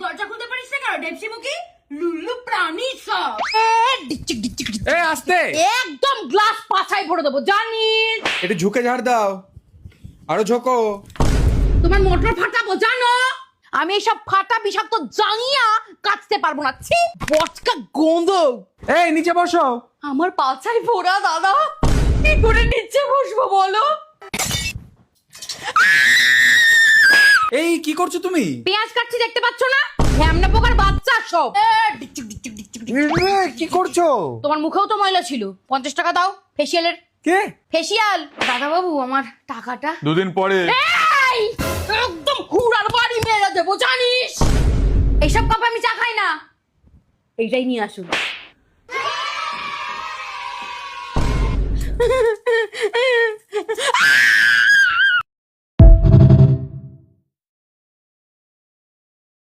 দরজা খুলতে পারিস না কেন ডেপসি মুখী লুল্লু প্রাণী সব। এ আস্তে, একদম গ্লাস পাছায় ভরে দেবো জানিস। একটু ঝুঁকে ঝাড় দাও, আরো ঝোঁকো। তোমার মোটর ফাটাবো জানো। আমি এইসব ফাটা বিষাক্ত জানিয়া কাটতে পারবো না। ছি বচকা গন্ধ। এই নিচে বসো। আমার পাছায় ভরা দাদা, কি করে নিচে বসবো বলো। এই কি করছো তুমি? পেঁয়াজ কাটছি দেখতে পাচ্ছ না? ঢ্যামনা পোকার বাচ্চা সব। কি করছো? তোমার মুখেও তো ময়লা ছিল। 50 টাকা দাও ফেসিয়ালের। কে? ফেসিয়াল। দাদা বাবু আমার টাকাটা। দুদিন পরে। এই একদম হুড়ার বাড়ি মেরে দেবো জানিস। এইসব কাপে আমি চা খাই না। এইটাই নিয়ে আসুন।